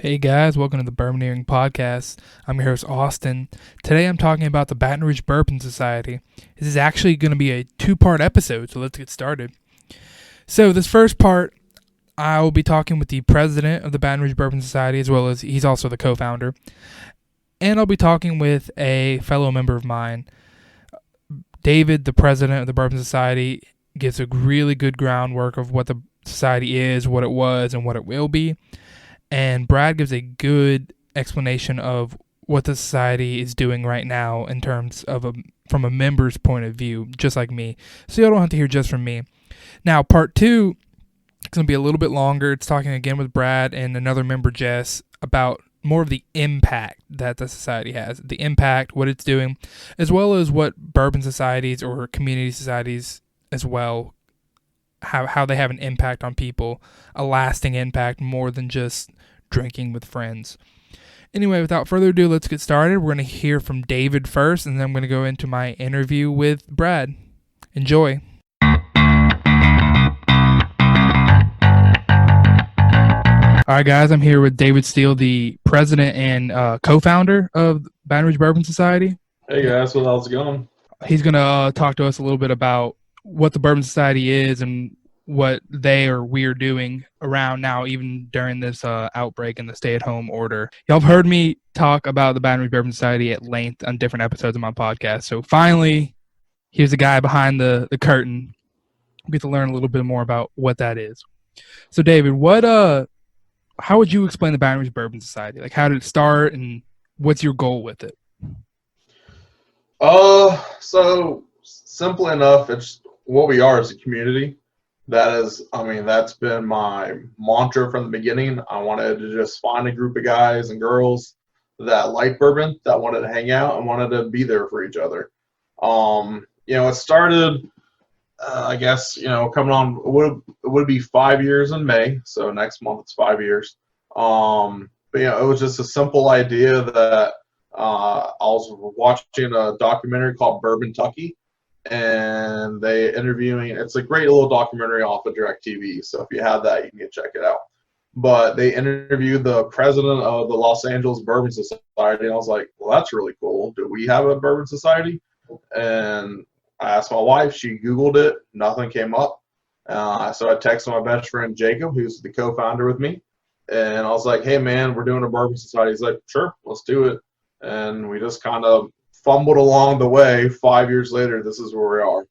Hey guys, welcome to the Bourboneering podcast. I'm your host Austin. Today I'm talking about the Baton Rouge Bourbon Society. This is actually going to be a two-part episode, so let's get started. So this first part, I will be talking with the president of the Baton Rouge Bourbon Society, as well as he's also the co-founder. And I'll be talking with a fellow member of mine, David, the president of the Bourbon Society, gives a really good groundwork of what the society is, what it was, and what it will be. And Brad gives a good explanation of what the society is doing right now in terms of from a member's point of view, just like me. So y'all don't have to hear just from me. Now, part two is going to be a little bit longer. It's talking again with Brad and another member, Jess, about more of the impact that the society has, the impact, what it's doing, as well as what bourbon societies or community societies as well, how they have an impact on people, a lasting impact more than just drinking with friends. Anyway, without further ado, let's get started. We're going to hear from David first, and then I'm going to go into my interview with Brad. Enjoy. All right, guys, I'm here with David Steele, the president and co-founder of Baton Rouge Bourbon Society. Hey guys, how's it going? He's going to talk to us a little bit about what the Bourbon Society is and what they or we are doing around now, even during this outbreak and the stay-at-home order. Y'all have heard me talk about the Baton Rouge Bourbon Society at length on different episodes of my podcast. So finally, here's the guy behind the curtain. We get to learn a little bit more about what that is. So David, how would you explain the Baton Rouge Bourbon Society? Like, how did it start, and what's your goal with it? So simple enough, it's what we are as a community. That's been my mantra from the beginning. I wanted to just find a group of guys and girls that like bourbon, that wanted to hang out and wanted to be there for each other. It started, coming on, it would be 5 years in May. So next month it's 5 years. It was just a simple idea that I was watching a documentary called Bourbon Tucky, and it's a great little documentary off of DirecTV, so if you have that, you can check it out. But they interviewed the president of the Los Angeles Bourbon Society, and I was like, well, that's really cool. Do we have a bourbon society? And I asked my wife, she Googled it, nothing came up. So I texted my best friend Jacob, who's the co-founder with me, and I was like, hey man, we're doing a bourbon society. He's like, sure, let's do it. And we just kind of fumbled along the way. 5 years later, this is where we are.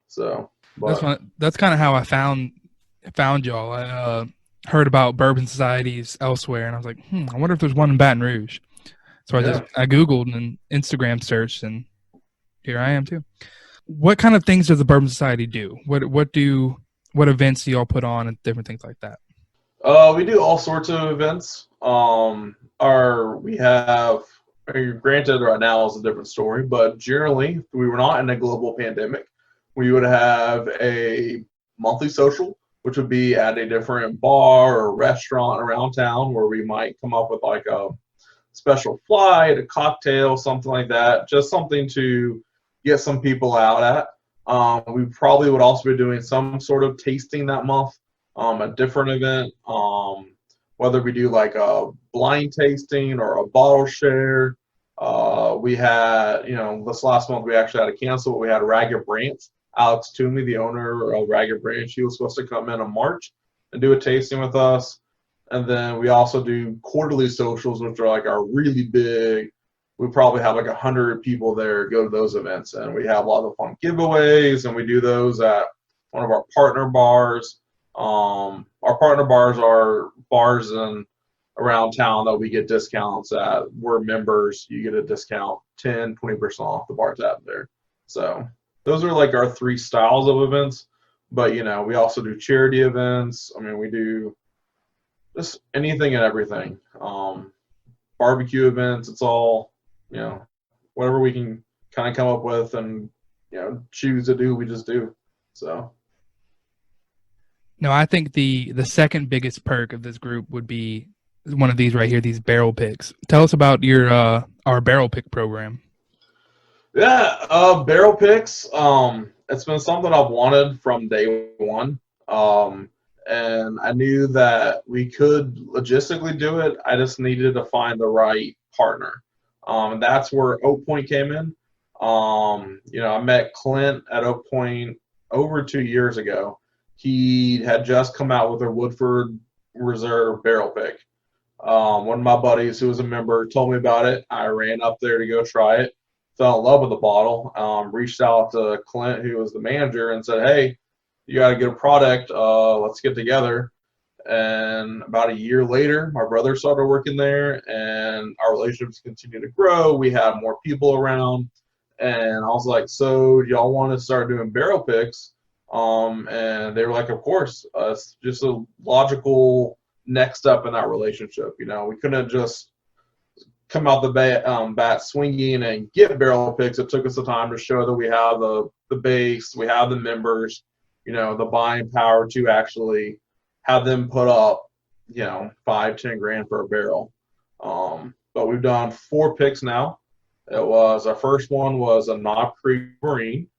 So That's kind of how I found y'all. I heard about bourbon societies elsewhere, and I was like, I wonder if there's one in Baton Rouge. So I Googled and Instagram searched, and here I am too. What kind of things does the Bourbon Society do? What events do y'all put on and different things like that? We do all sorts of events. Granted, right now is a different story, but generally, if we were not in a global pandemic, we would have a monthly social, which would be at a different bar or restaurant around town where we might come up with like a special flight, a cocktail, something like that, just something to get some people out at. We probably would also be doing some sort of tasting that month, a different event, whether we do like a blind tasting or a bottle share. We had, this last month we actually had to cancel, but we had Ragged Branch. Alex Toomey, the owner of Ragged Branch, he was supposed to come in March and do a tasting with us. And then we also do quarterly socials, which are like our really big. We probably have like 100 people there go to those events, and we have a lot of fun giveaways, and we do those at one of our partner bars. Our partner bars are bars around town that we get discounts at. We're members, you get a discount, 10-20% off the bar tab there. So those are like our three styles of events. But we also do charity events. We do just anything and everything. Barbecue events, it's all, whatever we can kind of come up with and choose to do, we just do. So No, I think the second biggest perk of this group would be one of these right here, these barrel picks. Tell us about your our barrel pick program. Yeah, barrel picks. It's been something I've wanted from day one. and I knew that we could logistically do it. I just needed to find the right partner. And that's where Oak Point came in. I met Clint at Oak Point over 2 years ago. He had just come out with a Woodford Reserve barrel pick. One of my buddies who was a member told me about it. I ran up there to go try it, fell in love with the bottle, reached out to Clint, who was the manager, and said, hey, you got to get a product. Let's get together. And about a year later, my brother started working there, and our relationships continued to grow. We had more people around, and I was like, so do y'all want to start doing barrel picks? And they were like, of course. It's just a logical next step in that relationship. We couldn't just come out the bat swinging and get barrel picks. It took us the time to show that we have the base, we have the members, the buying power to actually have them put up, $5-10 grand for a barrel. But we've done 4 picks now. Our first one was a Knob Creek Marine.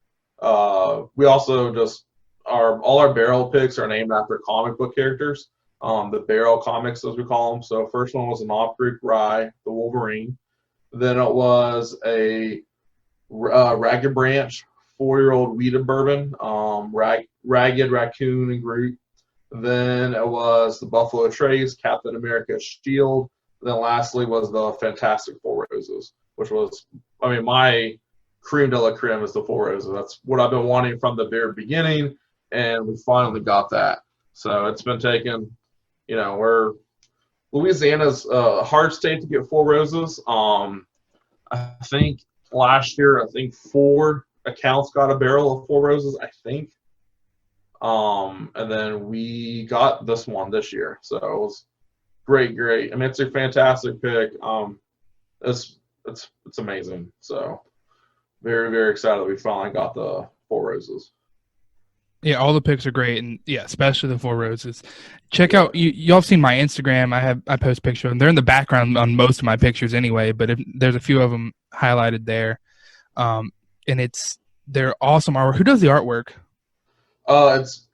We also all our barrel picks are named after comic book characters. The barrel comics, as we call them. So first one was a Knob Creek Rye, the Wolverine. Then it was a Ragged Branch 4-year-old wheated bourbon, Ragged Raccoon and Groot. Then it was the Buffalo Trace, Captain America Shield. Then lastly was the Fantastic Four Roses, which was, my creme de la creme is the Four Roses. That's what I've been wanting from the very beginning, and we finally got that. So it's been taken, Louisiana's a hard state to get Four Roses. I think last year, 4 accounts got a barrel of Four Roses, I think. And then we got this one this year. So it was great. It's a fantastic pick. It's amazing. So very, very excited we finally got the Four Roses. Yeah, all the picks are great, and yeah, especially the Four Roses. Check out y'all have seen my Instagram. I post pictures of them. They're in the background on most of my pictures anyway, but there's a few of them highlighted there. And they're awesome artwork. Who does the artwork? It's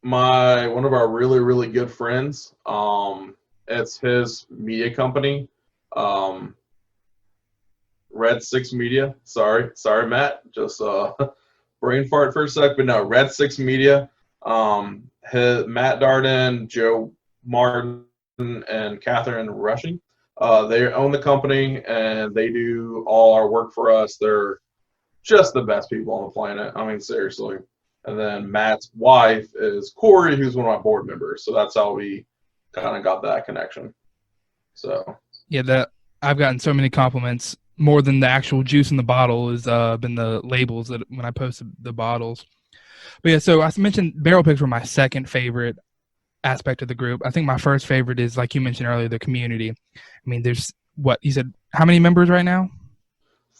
one of our really, really good friends. It's his media company, Red 6 Media. Sorry, Matt. Just brain fart for a sec, but no, Red 6 Media. Matt Darden, Joe Martin, and Catherine Rushing. They own the company, and they do all our work for us. They're just the best people on the planet. Seriously. And then Matt's wife is Corey, who's one of my board members. So that's how we kind of got that connection. So yeah, I've gotten so many compliments. More than the actual juice in the bottle has been the labels that when I posted the bottles. But yeah, so I mentioned barrel picks were my second favorite aspect of the group. I think my first favorite is, like you mentioned earlier, the community. There's what you said. How many members right now?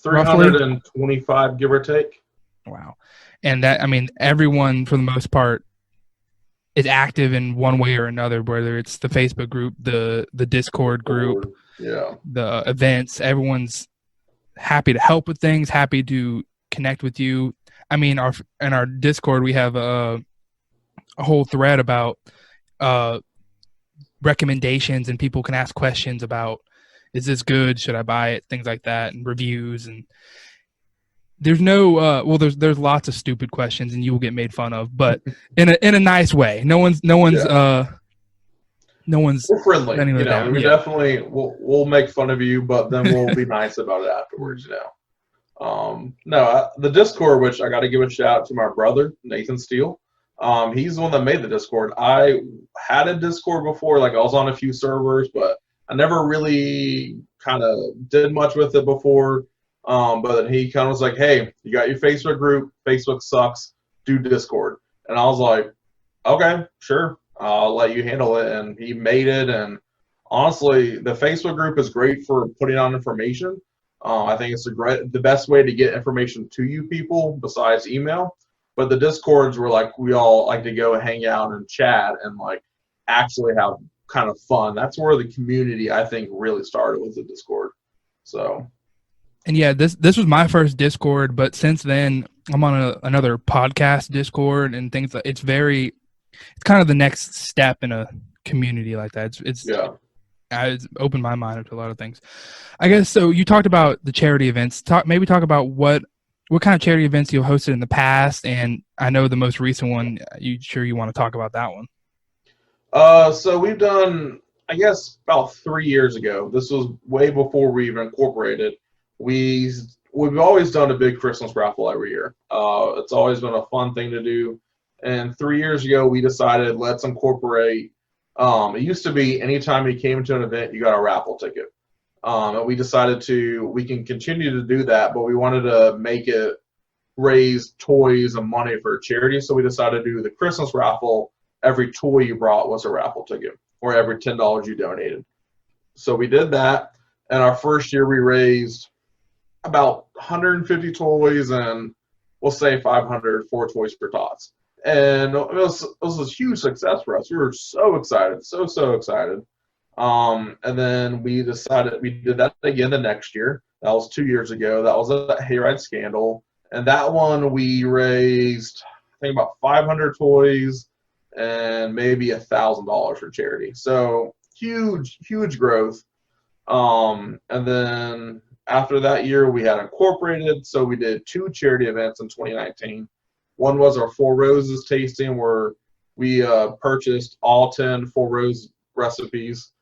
325, roughly? Give or take. Wow. And that, everyone for the most part is active in one way or another, whether it's the Facebook group, the Discord group, the events. Everyone's happy to help with things, happy to connect with you. In our Discord, we have a whole thread about recommendations, and people can ask questions about, is this good? Should I buy it? Things like that, and reviews. And there's no there's lots of stupid questions, and you will get made fun of, but in a nice way. No one's we're friendly. We definitely we'll make fun of you, but then we'll be nice about it afterwards. The Discord, which I got to give a shout out to my brother Nathan Steele. He's the one that made the Discord. I had a Discord before, I was on a few servers, but I never really kind of did much with it before. But then he kind of was like, hey, you got your Facebook group. Facebook sucks. Do Discord. And I was like, okay, sure. I'll let you handle it. And he made it. And honestly, the Facebook group is great for putting on information. I think it's the best way to get information to you people besides email. But the Discords were we all like to go hang out and chat and actually have kind of fun. That's where the community, I think, really started, with the Discord. So. And yeah, this was my first Discord, but since then I'm on another podcast Discord and things. It's very it's kind of the next step in a community like that. Yeah. It's opened my mind up to a lot of things. I guess so. You talked about the charity events. Maybe talk about what kind of charity events you've hosted in the past, and I know the most recent one. You want to talk about that one? So we've done, I guess, about 3 years ago. This was way before we even incorporated. We've always done a big Christmas raffle every year. It's always been a fun thing to do. And 3 years ago, we decided let's incorporate. It used to be anytime you came to an event, you got a raffle ticket. And we decided we can continue to do that, but we wanted to make it raise toys and money for charity. So we decided to do the Christmas raffle. Every toy you brought was a raffle ticket, or every $10 you donated. So we did that. And our first year, we raised about 150 toys, and we'll say 500 4 toys for tots. And it was a huge success for us. We were so excited, so excited. And then we decided we did that again the next year. That was 2 years ago. That was a hayride scandal. And that one we raised, I think, about 500 toys and maybe $1,000 for charity. So huge growth. And then after that year, we had incorporated. So we did 2 charity events in 2019. One was our Four Roses tasting, where we purchased all 10 Four Rose recipes.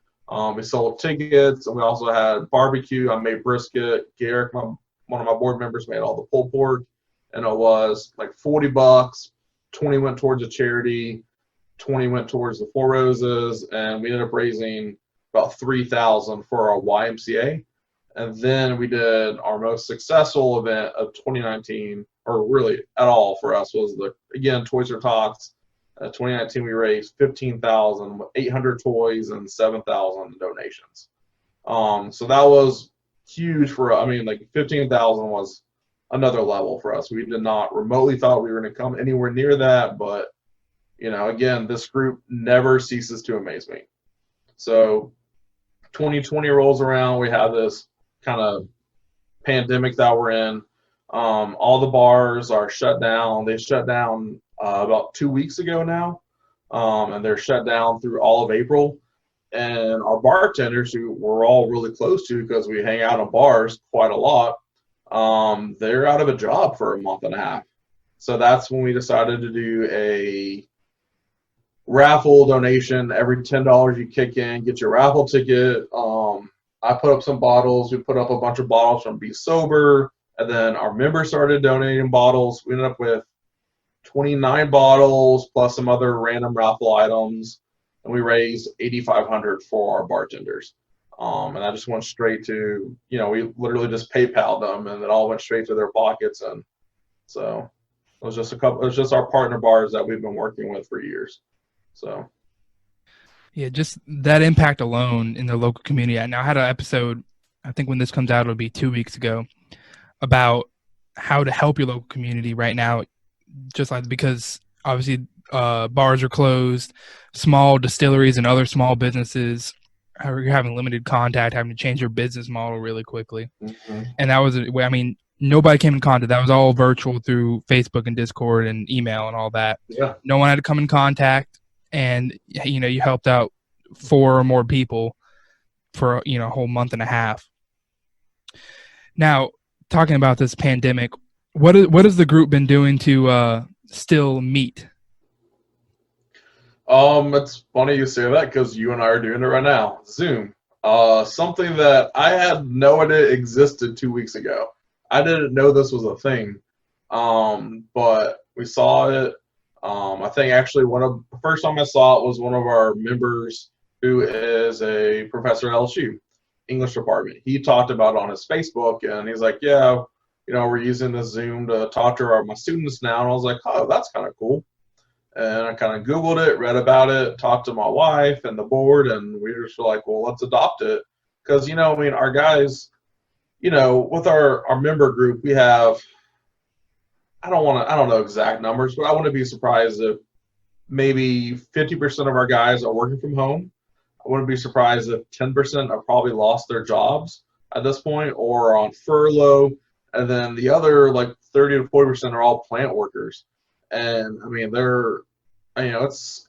We sold tickets, and we also had barbecue. I made brisket. Garrick, one of my board members, made all the pulled pork, and it was like $40. 20 went towards a charity. 20 went towards the Four Roses, and we ended up raising about $3,000 for our YMCA. And then we did our most successful event of 2019, or really at all for us, was again Toys for Tots. 2019 we raised 15,800 toys and 7,000 donations. So that was huge for us. I mean, like 15,000 was another level for us. We did not remotely thought we were going to come anywhere near that, but again, this group never ceases to amaze me. So 2020 rolls around, we have this kind of pandemic that we're in. All the bars are shut down. They shut down about 2 weeks ago now, and they're shut down through all of April. And our bartenders, who we're all really close to because we hang out in bars quite a lot, they're out of a job for a month and a half. So that's when we decided to do a raffle donation. Every $10 you kick in, get your raffle ticket. I put up some bottles. We put up a bunch of bottles from BSOBR, and then our members started donating bottles. We ended up with 29 bottles plus some other random raffle items, and we raised $8,500 for our bartenders. And I just went straight to, we literally just PayPal'd them, and it all went straight to their pockets. And so it was just our partner bars that we've been working with for years. So. Yeah, just that impact alone in the local community. Now, I had an episode, I think when this comes out, it'll be 2 weeks ago, about how to help your local community right now, just like because obviously bars are closed, small distilleries and other small businesses are having limited contact, having to change your business model really quickly. Mm-hmm. And that was, nobody came in contact. That was all virtual through Facebook and Discord and email and all that. Yeah. No one had to come in contact. And, you helped out 4 or more people for, a whole month and a half. Now, talking about this pandemic, what has the group been doing to still meet? It's funny you say that because you and I are doing it right now. Zoom. Something that I had no idea existed 2 weeks ago. I didn't know this was a thing. But we saw it. I think actually the first time I saw it was one of our members who is a professor at LSU, English department. He talked about it on his Facebook, and he's like, yeah, we're using this Zoom to talk to my students now. And I was like, oh, that's kind of cool. And I kind of Googled it, read about it, talked to my wife and the board, and we were just like, well, let's adopt it. Because, our guys, with our member group, we have, I don't know exact numbers, but I wouldn't be surprised if maybe 50% of our guys are working from home. I wouldn't be surprised if 10% have probably lost their jobs at this point or are on furlough. And then the other 30 to 40% are all plant workers. And they're it's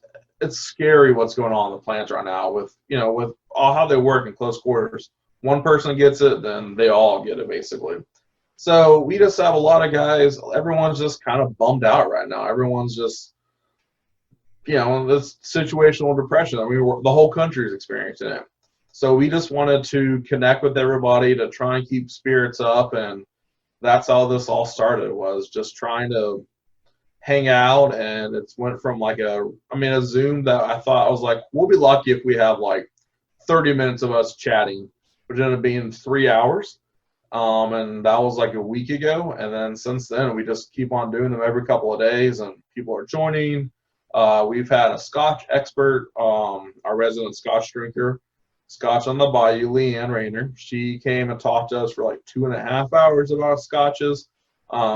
scary what's going on in the plants right now with with all how they work in close quarters. One person gets it, then they all get it basically. So we just have a lot of guys. Everyone's just kind of bummed out right now. Everyone's just this situational depression. I mean, the whole country is experiencing it. So we just wanted to connect with everybody to try and keep spirits up, and that's how this all started. Was just trying to hang out, and it's went from like a Zoom that I thought I was like, we'll be lucky if we have like 30 minutes of us chatting, which ended up being 3 hours. And that was like a week ago. And then since then, we just keep on doing them every couple of days, and people are joining. We've had a Scotch expert, our resident Scotch drinker, Scotch on the Bayou, Leanne Rayner. She came and talked to us for like 2.5 hours about Scotches.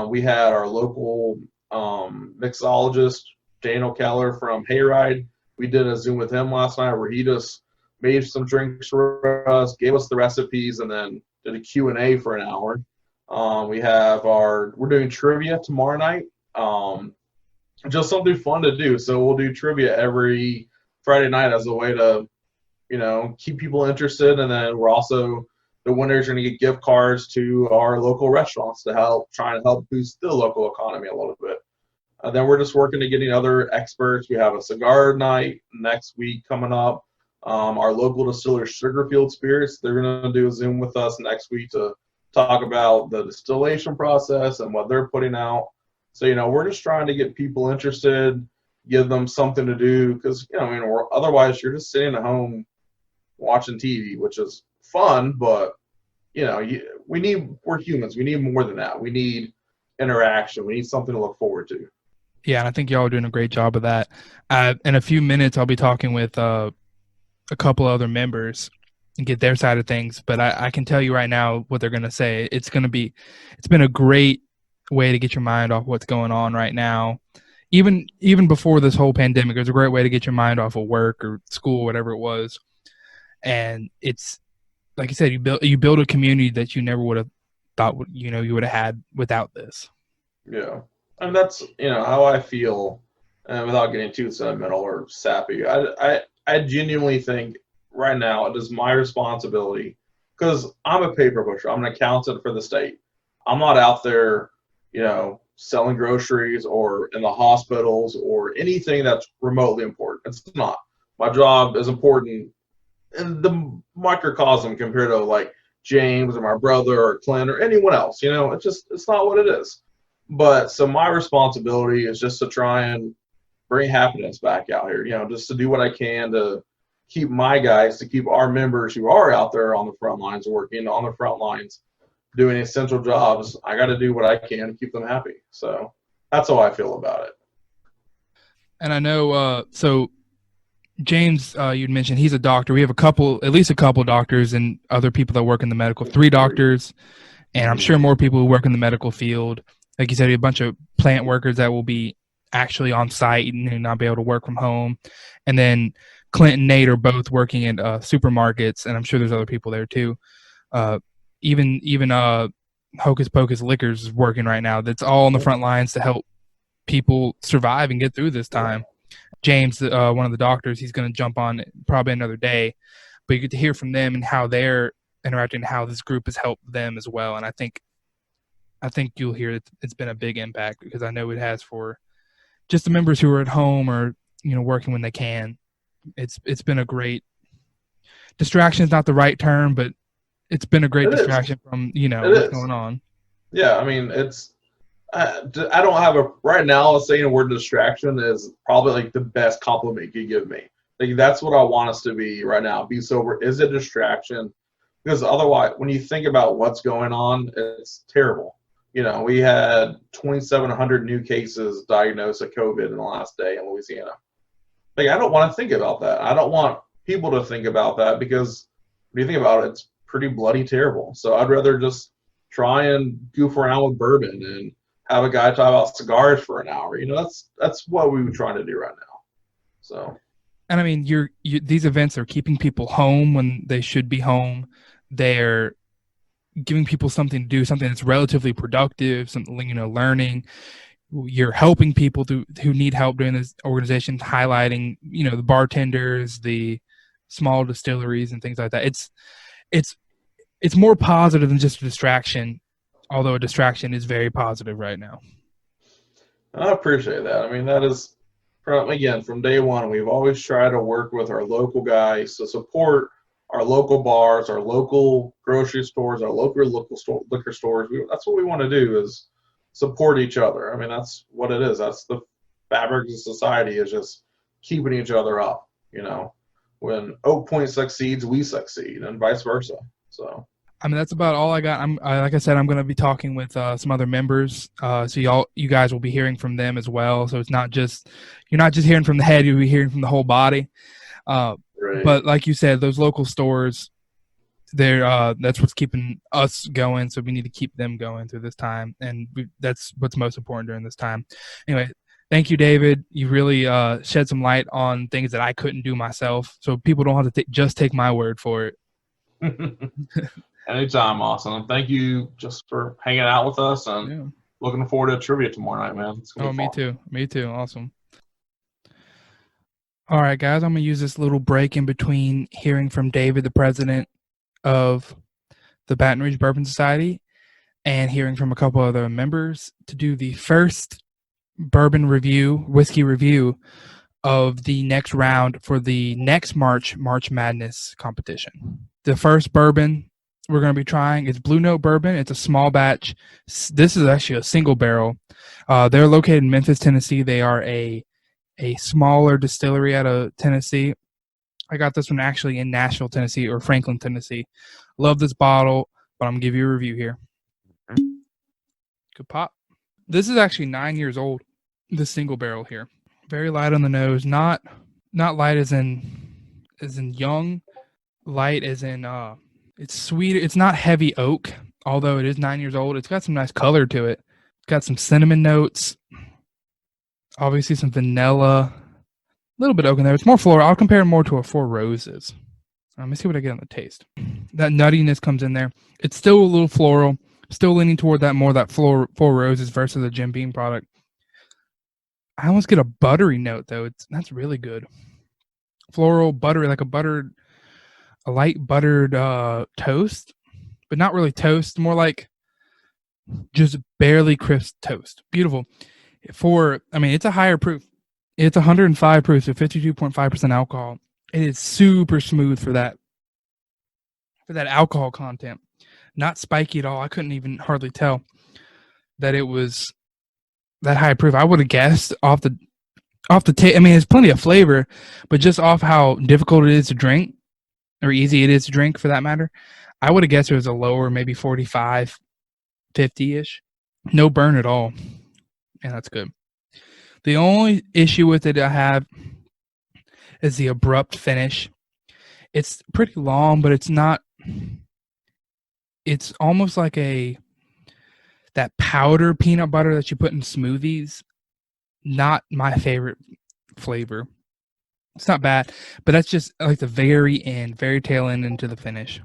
We had our local mixologist, Daniel Keller from Hayride. We did a Zoom with him last night where he just made some drinks for us, gave us the recipes, and then did a Q&A for an hour. We're doing trivia tomorrow night. Just something fun to do. So we'll do trivia every Friday night as a way to, keep people interested. And then the winners are going to get gift cards to our local restaurants to try and help boost the local economy a little bit. Then we're just working to getting other experts. We have a cigar night next week coming up. Our local distiller, Sugarfield Spirits, they're going to do a Zoom with us next week to talk about the distillation process and what they're putting out. So, we're just trying to get people interested, give them something to do, because, otherwise you're just sitting at home watching TV, which is fun, but, we're humans. We need more than that. We need interaction. We need something to look forward to. Yeah, and I think y'all are doing a great job of that. In a few minutes, I'll be talking with a couple other members and get their side of things, but I can tell you right now what they're going to say. It's been a great way to get your mind off what's going on right now. Even before this whole pandemic, it was a great way to get your mind off of work or school, whatever it was. And it's like you said, you build a community that you never would have thought you would have had without this. Yeah, and that's how I feel, and without getting too sentimental or sappy, I genuinely think right now it is my responsibility, because I'm a paper pusher. I'm an accountant for the state. I'm not out there selling groceries or in the hospitals or anything that's remotely important. It's not. My job is important in the microcosm compared to like James or my brother or Clint or anyone else. It's not what it is. But so my responsibility is just to try and bring happiness back out here, just to do what I can to keep to keep our members who are out there on the front lines, working on the front lines, doing essential jobs. I got to do what I can to keep them happy. So that's how I feel about it. And I know, so James, you'd mentioned he's a doctor. We have at least a couple doctors and other people that work in the medical, 3 doctors, and I'm sure more people who work in the medical field. Like you said, a bunch of plant workers that will be actually on site and not be able to work from home. And then Clint and Nate are both working at supermarkets, and I'm sure there's other people there too. Even Hocus Pocus Liquors is working right now. That's all on the front lines to help people survive and get through this time. James, one of the doctors, he's going to jump on probably another day, but you get to hear from them and how they're interacting, how this group has helped them as well. And I think you'll hear it's been a big impact, because I know it has for just the members who are at home or working when they can. It's been a great distraction. Is not the right term, but it's been a great distraction from what's going on. Yeah, I mean I don't have right now. Saying the word distraction is probably like the best compliment you give me. Like that's what I want us to be right now. Be sober is a distraction, because otherwise, when you think about what's going on, it's terrible. We had 2,700 new cases diagnosed of COVID in the last day in Louisiana. Like, I don't want to think about that. I don't want people to think about that, because when you think about it, it's pretty bloody terrible. So I'd rather just try and goof around with bourbon and have a guy talk about cigars for an hour. That's what we were trying to do right now. So. And I mean, these events are keeping people home when they should be home. They're giving people something to do, something that's relatively productive, something, learning. you're helping people who need help during this organization, highlighting, the bartenders, the small distilleries and things like that. It's it's more positive than just a distraction, although a distraction is very positive right now. I appreciate that. I mean, that is, from day one, we've always tried to work with our local guys to support our local bars, our local grocery stores, our liquor stores. That's what we want to do, is support each other. I mean, that's what it is. That's the fabric of society, is just keeping each other up. When Oak Point succeeds, we succeed, and vice versa. So. I mean, that's about all I got. Like I said, I'm going to be talking with some other members, so you guys will be hearing from them as well. So you're not just hearing from the head; you'll be hearing from the whole body. Right. But like you said, those local stores, that's what's keeping us going. So we need to keep them going through this time, and that's what's most important during this time. Anyway, thank you, David. You really shed some light on things that I couldn't do myself, so people don't have to just take my word for it. Anytime, Austin. And thank you just for hanging out with us, and looking forward to trivia tomorrow night, man. It's gonna be fun. Me too. Awesome. All right, guys, I'm going to use this little break in between hearing from David, the president of the Baton Rouge Bourbon Society, and hearing from a couple other members to do the first whiskey review of the next round for the next March Madness competition. The first bourbon we're going to be trying is Blue Note Bourbon. It's a small batch. This is actually a single barrel. They're located in Memphis, Tennessee. They are a smaller distillery out of Tennessee. I got this one actually in Nashville, Tennessee, or Franklin, Tennessee. Love this bottle, but I'm going to give you a review here. Good pop. This is actually 9 years old, this single barrel here. Very light on the nose. Not light as in young. Light as in it's sweet. It's not heavy oak, although it is 9 years old. It's got some nice color to it. It's got some cinnamon notes. Obviously some vanilla. A little bit oak in there. It's more floral. I'll compare it more to a Four Roses. Let me see what I get on the taste. That nuttiness comes in there. It's still a little floral. Still leaning toward that Four Roses versus the Jim Beam product. I almost get a buttery note though. That's really good. Floral, buttery, like a light buttered toast, but not really toast. More like just barely crisp toast. Beautiful. It's a higher proof. It's 105 proof, so 52.5% alcohol. It is super smooth for that alcohol content. Not spiky at all. I couldn't even hardly tell that it was that high proof. I would have guessed off the taste. I mean, it's plenty of flavor, but just off how difficult it is to drink, or easy it is to drink for that matter, I would have guessed it was a lower, maybe 45, 50-ish. No burn at all. And that's good. The only issue with it I have is the abrupt finish. It's pretty long, but it's not. It's almost like that powder peanut butter that you put in smoothies. Not my favorite flavor. It's not bad, but that's just like the very end, very tail end into the finish.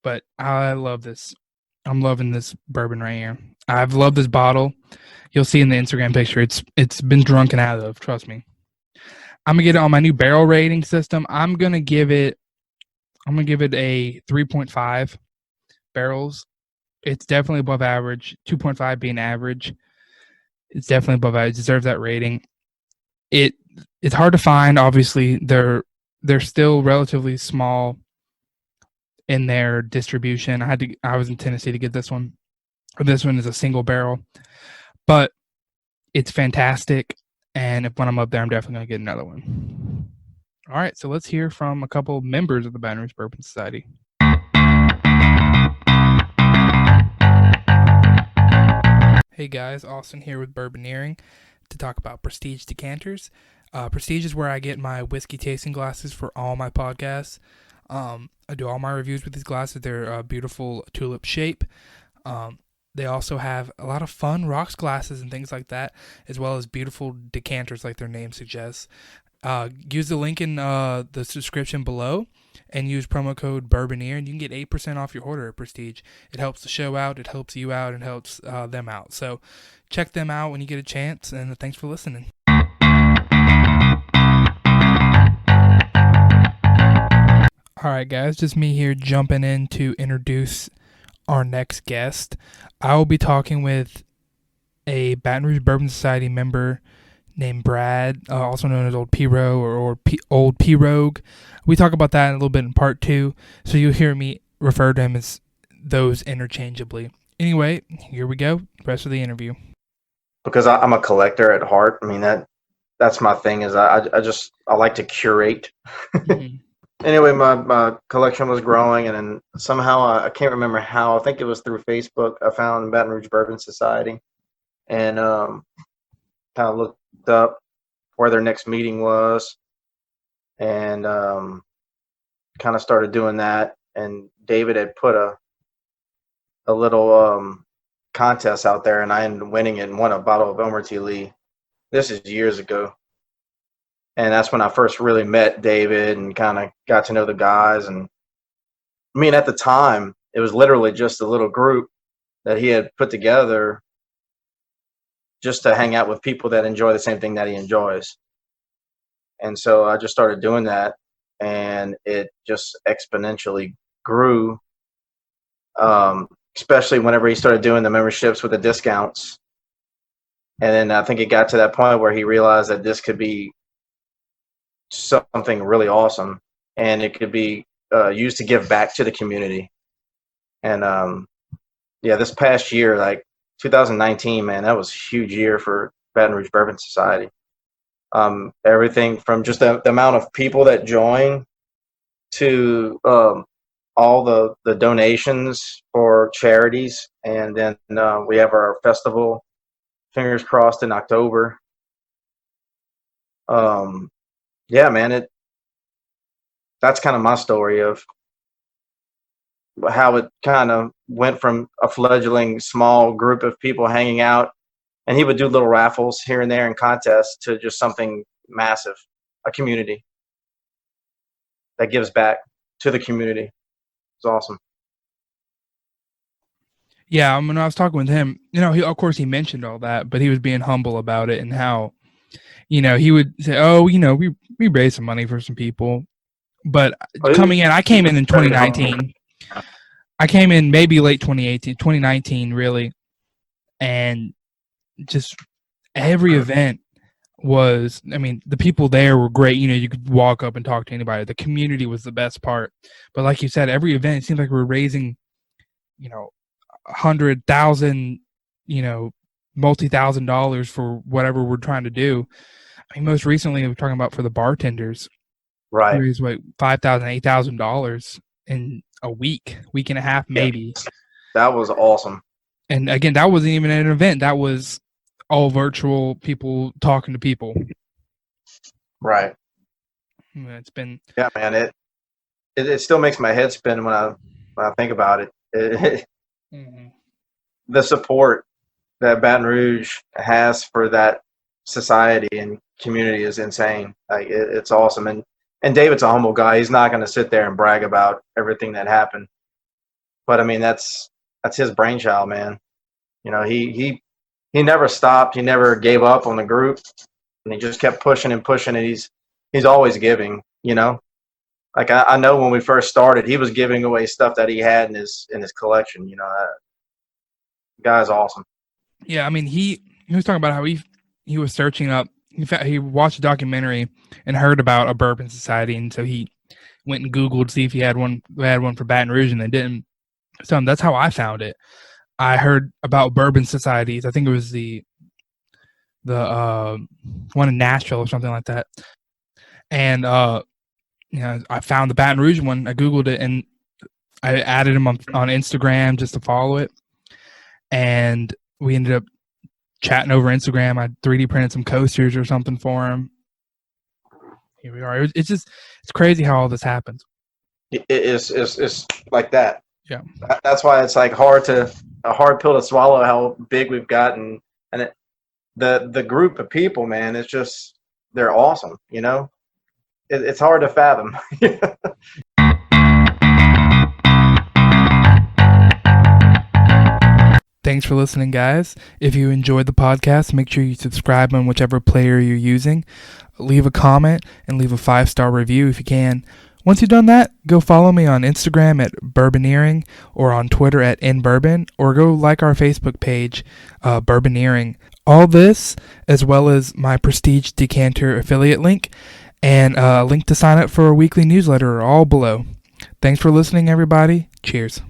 But I love this. I'm loving this bourbon right here. I've loved this bottle. You'll see in the Instagram picture. It's been drunken out of. Trust me. I'm gonna get it on my new barrel rating system. I'm gonna give it a 3.5 barrels. It's definitely above average. 2.5 being average. It's definitely above average. It deserves that rating. It's hard to find. Obviously, they're still relatively small in their distribution. I was in Tennessee to get this one. This one is a single barrel, but it's fantastic. And when I'm up there, I'm definitely going to get another one. All right, so let's hear from a couple of members of the Baton Rouge Bourbon Society. Hey guys, Austin here with Bourboneering to talk about Prestige decanters. Prestige is where I get my whiskey tasting glasses for all my podcasts. I do all my reviews with these glasses. They're a beautiful tulip shape. They also have a lot of fun rocks glasses and things like that, as well as beautiful decanters like their name suggests. use the link in the description below and use promo code Bourboneering, and you can get 8% off your order at Prestige. It helps the show out, it helps you out, and helps them out. So check them out when you get a chance, and thanks for listening. All right, guys, just me here jumping in to introduce our next guest. I will be talking with a Baton Rouge Bourbon Society member named Brad, also known as Old P-Rogue or Old P-Rogue. We talk about that a little bit in part 2, so you'll hear me refer to him as those interchangeably. Anyway, here we go. Rest of the interview. Because I'm a collector at heart. I mean, that's my thing, is I like to curate. Mm-hmm. Anyway, my collection was growing, and then somehow I can't remember how. I think it was through Facebook. I found Baton Rouge Bourbon Society, and kind of looked up where their next meeting was, and kind of started doing that. And David had put a little contest out there, and I ended up winning it and won a bottle of Elmer Lee. This is years ago. And that's when I first really met David and kind of got to know the guys. And I mean, at the time, it was literally just a little group that he had put together just to hang out with people that enjoy the same thing that he enjoys. And so I just started doing that, and it just exponentially grew, especially whenever he started doing the memberships with the discounts. And then I think it got to that point where he realized that this could be something really awesome, and it could be used to give back to the community. And this past year, like 2019, man, that was a huge year for Baton Rouge Bourbon Society. Everything from just the amount of people that join to all the donations for charities, and then we have our festival, fingers crossed, in October. Yeah, man, that's kind of my story of how it kind of went from a fledgling small group of people hanging out, and he would do little raffles here and there and contests, to just something massive, a community that gives back to the community. It's awesome. Yeah, when I was talking with him, of course he mentioned all that, but he was being humble about it, and how, he would say, "Oh, we raised some money for some people." But I came in 2019. I came in maybe late 2018, 2019, really. And just every event was, the people there were great. You could walk up and talk to anybody. The community was the best part. But like you said, every event, it seems like we're raising, 100,000, multi-$1,000 for whatever we're trying to do. Most recently, we're talking about for the bartenders, right? Raised $5,000, $8,000 in a week and a half, maybe. Yeah. That was awesome. And again, that wasn't even an event. That was all virtual, people talking to people. Right. It's been. Yeah, man. It still makes my head spin when I think about it. Mm-hmm. The support that Baton Rouge has for that society and community is insane. Like it's awesome. And David's a humble guy. He's not going to sit there and brag about everything that happened. But that's his brainchild, man. He never stopped. He never gave up on the group, and he just kept pushing and pushing. And he's always giving. Like I know when we first started, he was giving away stuff that he had in his collection. That guy's awesome. Yeah, he was talking about how he was searching up. In fact, he watched a documentary and heard about a bourbon society, and so he went and Googled to see if he had one for Baton Rouge, and they didn't. So that's how I found it. I heard about bourbon societies. I think it was the one in Nashville or something like that. And I found the Baton Rouge one. I Googled it, and I added him on Instagram just to follow it. And we ended up chatting over Instagram. I 3D printed some coasters or something for him. Here we are. It's crazy how all this happens. It's like that. Yeah. That's why it's like a hard pill to swallow how big we've gotten, and the group of people, man, it's just they're awesome. You know, it's hard to fathom. Thanks for listening, guys. If you enjoyed the podcast, make sure you subscribe on whichever player you're using. Leave a comment and leave a 5-star review if you can. Once you've done that, go follow me on Instagram at Bourboneering or on Twitter at InBourbon, or go like our Facebook page, Bourboneering. All this, as well as my Prestige Decanter affiliate link and a link to sign up for a weekly newsletter, are all below. Thanks for listening, everybody. Cheers.